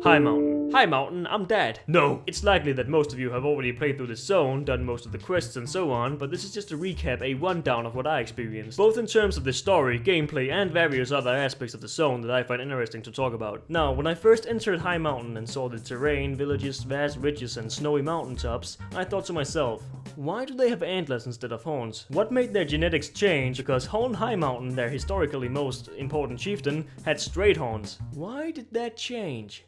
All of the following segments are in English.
Highmountain. Highmountain, I'm dead. No. It's likely that most of you have already played through this zone, done most of the quests and so on, but this is just a recap, a rundown of what I experienced, both in terms of the story, gameplay, and various other aspects of the zone that I find interesting to talk about. Now, when I first entered Highmountain and saw the terrain, villages, vast ridges, and snowy mountaintops, I thought to myself, why do they have antlers instead of horns? What made their genetics change? Because Horn Highmountain, their historically most important chieftain, had straight horns. Why did that change?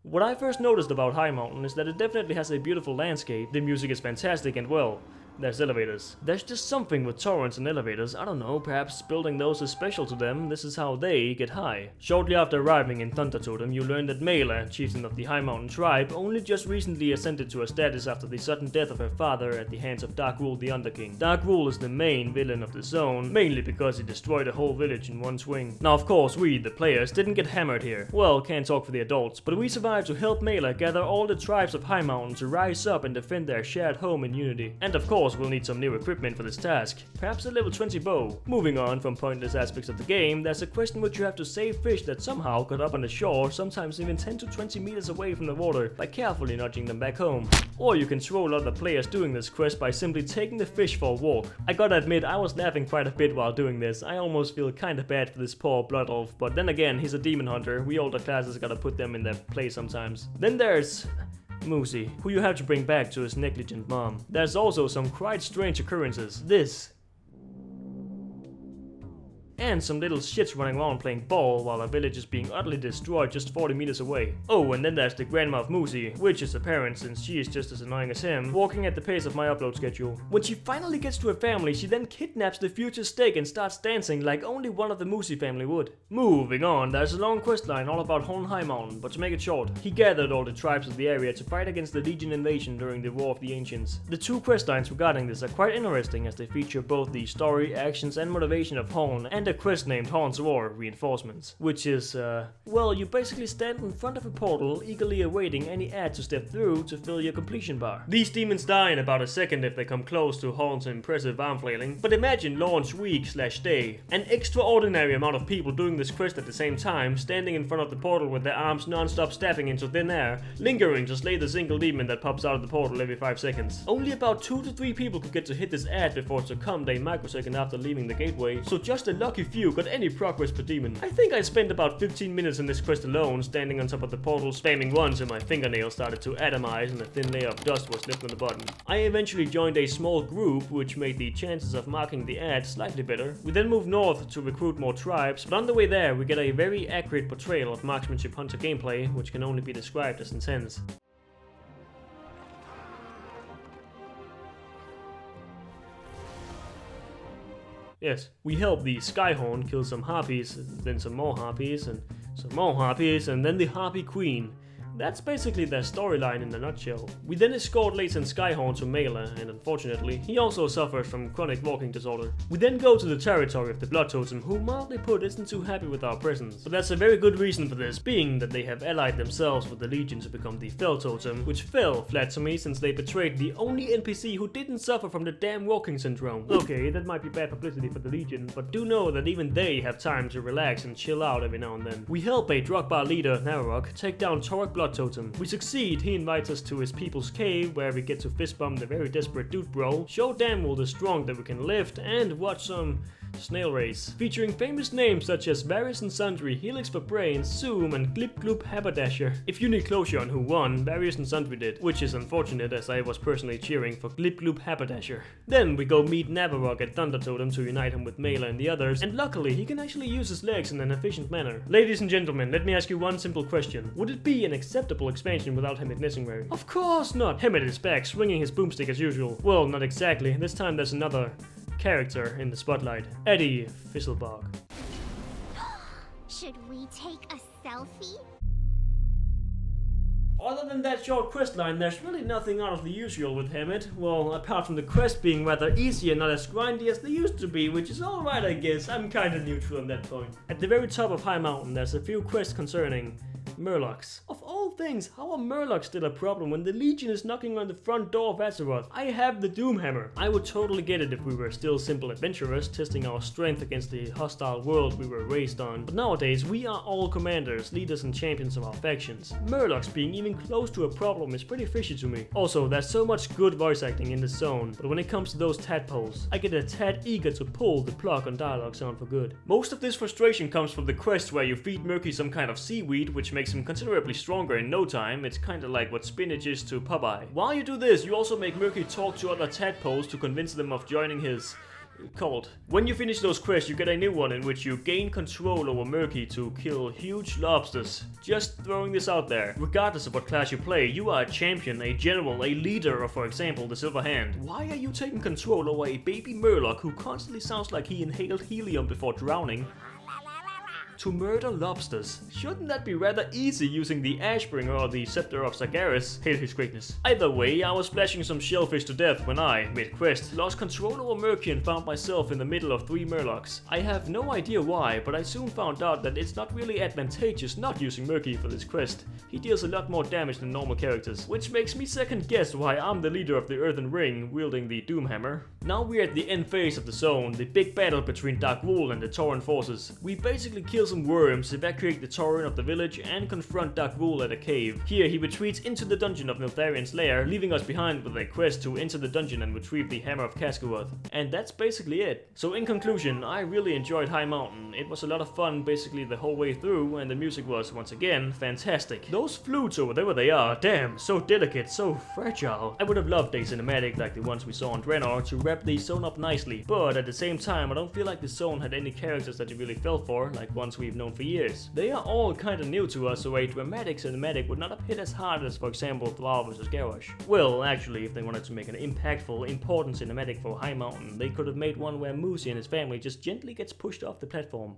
What I first noticed about Highmountain is that it definitely has a beautiful landscape, the music is fantastic, and well, there's elevators. There's just something with torrents and elevators, I don't know, perhaps building those is special to them, this is how they get high. Shortly after arriving in Thunder Totem, you learn that Mela, chieftain of the Highmountain tribe, only just recently ascended to a status after the sudden death of her father at the hands of Dark Rule the Underking. Dark Rule is the main villain of the zone, mainly because he destroyed a whole village in one swing. Now of course we, the players, didn't get hammered here. Well, can't talk for the adults, but we survived to help Mela gather all the tribes of Highmountain to rise up and defend their shared home in unity. And of course we'll need some new equipment for this task, perhaps a level 20 bow. Moving on from pointless aspects of the game, there's a quest in which you have to save fish that somehow got up on the shore, sometimes even 10 to 20 meters away from the water, by carefully nudging them back home. Or you can troll other players doing this quest by simply taking the fish for a walk. I gotta admit, I was laughing quite a bit while doing this. I almost feel kinda bad for this poor blood elf, but then again, he's a demon hunter. We older classes gotta put them in their place sometimes. Then there's Moosey, who you have to bring back to his negligent mom. There's also some quite strange occurrences. This. And some little shits running around playing ball while a village is being utterly destroyed just 40 meters away. Oh, and then there's the grandma of Moosey, which is apparent since she is just as annoying as him, walking at the pace of my upload schedule. When she finally gets to her family, she then kidnaps the future steak and starts dancing like only one of the Moosey family would. Moving on, there's a long quest line all about Horn Highmountain, but to make it short, he gathered all the tribes of the area to fight against the Legion invasion during the War of the Ancients. The two quest lines regarding this are quite interesting as they feature both the story, actions, and motivation of Horn, and a quest named Horn's War Reinforcements, which is, well, you basically stand in front of a portal, eagerly awaiting any ad to step through to fill your completion bar. These demons die in about a second if they come close to Horn's impressive arm flailing, but imagine launch week/day. An extraordinary amount of people doing this quest at the same time, standing in front of the portal with their arms non-stop stabbing into thin air, lingering to slay the single demon that pops out of the portal every 5 seconds. Only about 2 to 3 people could get to hit this ad before it succumbed a microsecond after leaving the gateway, so just a lucky few got any progress per demon. I think I spent about 15 minutes in this quest alone, standing on top of the portal, spamming once and my fingernails started to atomize and a thin layer of dust was left on the bottom. I eventually joined a small group, which made the chances of marking the ad slightly better. We then moved north to recruit more tribes, but on the way there we get a very accurate portrayal of marksmanship hunter gameplay, which can only be described as intense. Yes, we help the Skyhorn kill some harpies, then some more harpies, and some more harpies, and then the Harpy Queen. That's basically their storyline in a nutshell. We then escort Latent Skyhorn to Mela, and unfortunately, he also suffers from chronic walking disorder. We then go to the territory of the Blood Totem, who mildly put isn't too happy with our presence. But that's a very good reason for this, being that they have allied themselves with the Legion to become the Fell Totem, which fell flat to me since they betrayed the only NPC who didn't suffer from the damn walking syndrome. Okay, that might be bad publicity for the Legion, but do know that even they have time to relax and chill out every now and then. We help a Drogbar leader, Narok, take down Torok Blood Totem. We succeed, he invites us to his people's cave where we get to fist bump the very desperate dude bro, show Damwell the strong that we can lift, and watch some snail race, featuring famous names such as Various and Sundry, Helix for Brains, Zoom, and Glip Gloop Haberdasher. If you need closure on who won, Various and Sundry did, which is unfortunate as I was personally cheering for Glip Gloop Haberdasher. Then we go meet Navarok at Thunder Totem to unite him with Mela and the others, and luckily he can actually use his legs in an efficient manner. Ladies and gentlemen, let me ask you one simple question. Would it be an acceptable expansion without Hemet Nesingwary? Of course not! Hemet is back, swinging his boomstick as usual. Well, not exactly. This time there's another character in the spotlight. Eddie Fizzlebark. Should we take a selfie? Other than that short quest line, there's really nothing out of the usual with Hemet. Well, apart from the quests being rather easy and not as grindy as they used to be, which is alright I guess. I'm kinda neutral on that point. At the very top of Highmountain, there's a few quests concerning Murlocs. Of all things, how are Murlocs still a problem when the Legion is knocking on the front door of Azeroth? I have the Doomhammer. I would totally get it if we were still simple adventurers, testing our strength against the hostile world we were raised on. But nowadays, we are all commanders, leaders and champions of our factions. Murlocs being even close to a problem is pretty fishy to me. Also, there's so much good voice acting in the zone, but when it comes to those tadpoles, I get a tad eager to pull the plug on dialogue sound for good. Most of this frustration comes from the quest where you feed Murky some kind of seaweed, which makes him considerably stronger in no time. It's kinda like what spinach is to Popeye. While you do this, you also make Murky talk to other tadpoles to convince them of joining his cult. When you finish those quests, you get a new one in which you gain control over Murky to kill huge lobsters. Just throwing this out there. Regardless of what class you play, you are a champion, a general, a leader, or for example, the Silver Hand. Why are you taking control over a baby Murloc who constantly sounds like he inhaled helium before drowning? To murder lobsters. Shouldn't that be rather easy using the Ashbringer or the Scepter of Sargeras? Hail his greatness. Either way, I was splashing some shellfish to death when I, mid-quest, lost control over Murky and found myself in the middle of 3 Murlocs. I have no idea why, but I soon found out that it's not really advantageous not using Murky for this quest. He deals a lot more damage than normal characters, which makes me second guess why I'm the leader of the Earthen Ring, wielding the Doomhammer. Now we're at the end phase of the zone, the big battle between Dark Wool and the Tauren forces. We basically kill some worms, evacuate the tauren of the village, and confront Dark Wool at a cave. Here he retreats into the dungeon of Niltharian's lair, leaving us behind with a quest to enter the dungeon and retrieve the Hammer of Cascaroth. And that's basically it. So in conclusion, I really enjoyed Highmountain. It was a lot of fun basically the whole way through, and the music was, once again, fantastic. Those flutes or whatever they are, damn, so delicate, so fragile. I would have loved a cinematic like the ones we saw on Draenor to wrap the zone up nicely, but at the same time I don't feel like the zone had any characters that you really fell for, like ones we've known for years. They are all kinda new to us, so a dramatic cinematic would not have hit as hard as, for example, Thrall vs. Garrosh. Well, actually, if they wanted to make an impactful, important cinematic for Highmountain, they could have made one where Moosey and his family just gently gets pushed off the platform.